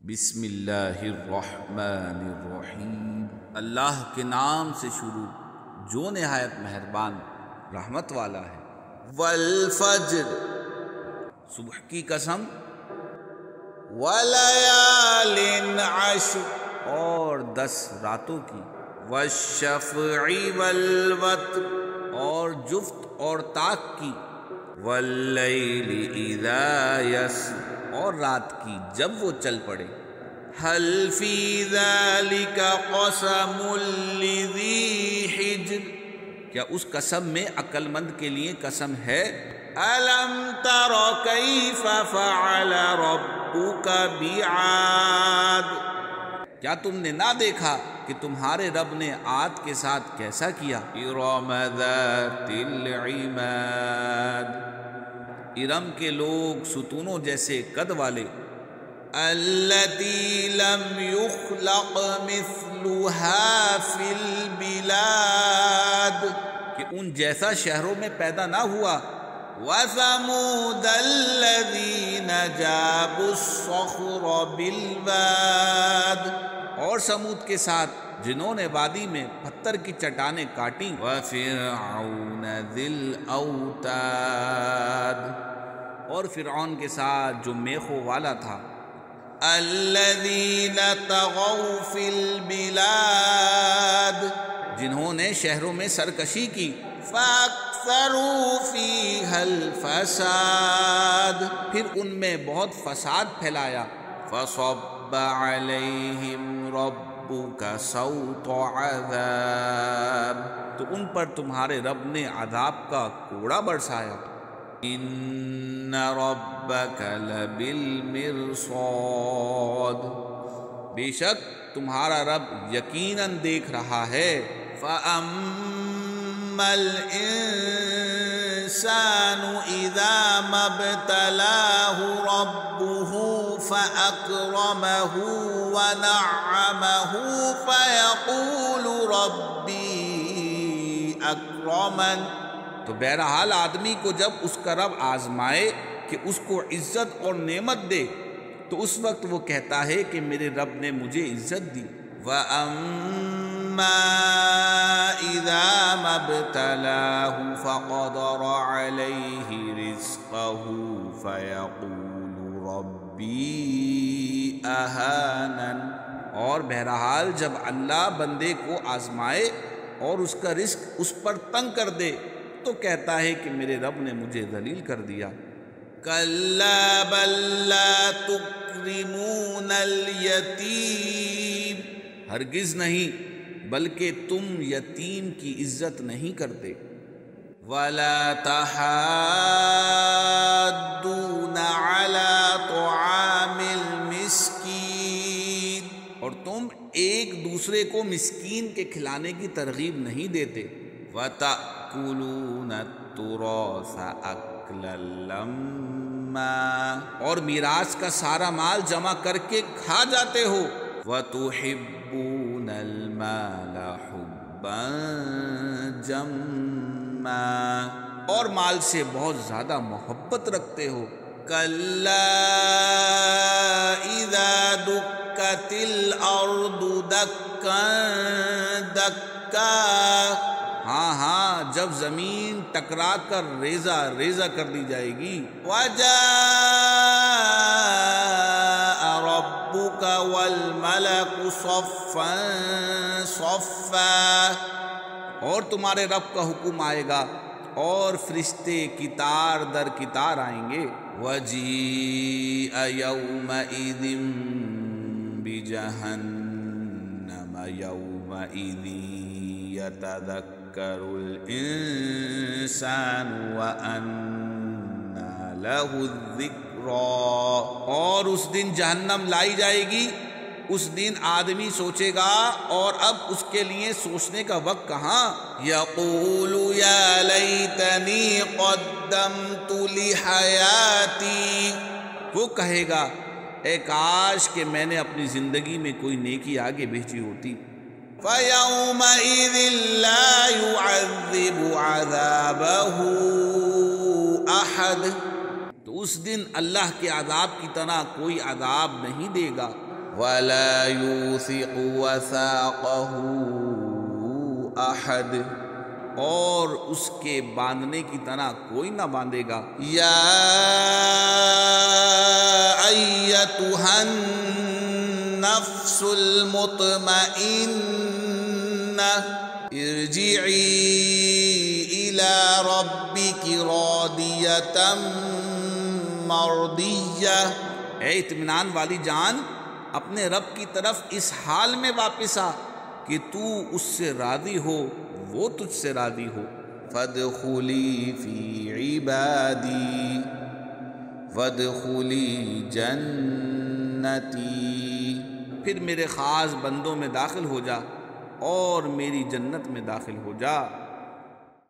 بسم اللہ الرحمن الرحیم، اللہ کے نام سے شروع جو نہایت مہربان رحمت والا ہے۔ والفجر، صبح کی قسم، ولیال عشر، اور 10 راتوں کی، والشفع والوتر، اور جفت اور طاق کی، واللیل اذا یسر، اور رات کی جب وہ چل پڑے۔ هل فی ذلک قسم لذی حجر، کیا اس قسم میں عقل مند کے لیے قسم ہے؟ الم تر کیف فعل ربک بعاد، کیا تم نے نہ دیکھا کہ تمہارے رب نے عاد کے ساتھ کیسا کیا؟ ارم ذات العماد، ارم کے لوگ ستونوں جیسے قد والے، التي لم يخلق مثلها في البلاد، کہ ان جیسا شہروں میں پیدا نہ ہوا۔ وثمود الذين جابوا الصخر بالواد، اور سمود کے ساتھ جنہوں نے وادی میں پتھر کی چٹانیں کاٹیں۔ وفرعون ذی الاوتاد، اور فرعون کے ساتھ جو میخوں والا تھا۔ الذين طغوا في البلاد، جنہوں نے شہروں میں سرکشی کی۔ فاکثروا فیہا الفساد، پھر ان میں بہت فساد پھیلایا۔ فصب علیہم ربک صوت عذاب، تو ان پر تمہارے رب نے عذاب کا کوڑا برسایا۔ ان ربک لبالمرصاد، بے شک تمہارا رب یقیناً دیکھ رہا ہے۔ فَأَمَّا الْإِنسَانُ إِذَا مَا ابْتَلَاهُ رَبُّهُ فَأَكْرَمَهُ وَنَعَّمَهُ فَيَقُولُ رَبِّي أَكْرَمَنِ، تو بہرحال آدمی کو جب اس کا رب آزمائے کہ اس کو عزت اور نعمت دے تو اس وقت وہ کہتا ہے کہ میرے رب نے مجھے عزت دی۔ وَأَمَّا إِذَا مَا ابْتَلَاهُ فَقَدَرَ عَلَيْهِ رِزْقَهُ فَيَقُولُ رَبِّي أَهَانَنِ، اور بہرحال جب اللہ بندے کو آزمائے اور اس کا رزق اس پر تنگ کر دے تو کہتا ہے کہ میرے رب نے مجھے ذلیل کر دیا۔ كَلَّا بَل لَّا تُكْرِمُونَ الْيَتِيمَ، ہرگز نہیں، بلکہ تم یتیم کی عزت نہیں کرتے۔ وَلَا تَحَاضُّونَ عَلَىٰ طَعَامِ الْمِسْكِينِ، اور تم ایک دوسرے کو مسکین کے کھلانے کی ترغیب نہیں دیتے۔ وَتَأْكُلُونَ التُّرَاثَ أَكْلًا لَمًّا، اور میراث کا سارا مال جمع کر کے کھا جاتے ہو۔ وَتُحِبُّونَ الْمَالَ حُبًّا جَمًّا، اور مال سے بہت زیادہ محبت رکھتے ہو۔ كَلَّا إِذَا دُكَّتِ الْأَرْضُ دَكًّا دَكًّا، ہاں ہاں، جب زمین ٹکرا کر ریزہ ریزہ کر دی جائے گی۔ وَجَاءَ رَبُّكَ وَالْمَلَكُ صَفًّا صَفًّا، اور تمہارے رب کا حکم آئے گا اور فرشتے قطار در قطار آئیں گے۔ وَجِيءَ يَوْمَئِذٍ بِجَهَنَّمَ يَوْمَئِذٍ يَتَذَكَّرُ الْإِنسَانُ وَأَنَّىٰ لَهُ الذِّكْرَىٰ، اور اس دن جہنم لائی جائے گی، اس دن آدمی سوچے گا اور اب اس کے لیے سوچنے کا وقت کہاں۔ يَقُولُ يَا لَيْتَنِي قَدَّمْتُ لِحَيَاتِي، وہ کہے گا اے کاش کہ میں نے اپنی زندگی میں کوئی نیکی آگے بھیجی ہوتی۔ فَيَوْمَئِذٍ لَّا يُعَذِّبُ عَذَابَهُ أَحَدٌ، تو اس دن اللہ کے عذاب کی طرح کوئی عذاب نہیں دے گا۔ ولا يوثق وثاقه أحد، اور اس کے باندھنے کی طرح کوئی نہ باندھے گا۔ یا ایتھا النفس المطمئنہ ارجعی الی ربک راضیۃ مرضیہ، اے اطمینان والی جان، اپنے رب کی طرف اس حال میں واپس آ کہ تو اس سے راضی ہو، وہ تجھ سے راضی ہو۔ فادخلی فی عبادی وادخلی جنتی، پھر میرے خاص بندوں میں داخل ہو جا اور میری جنت میں داخل ہو جا۔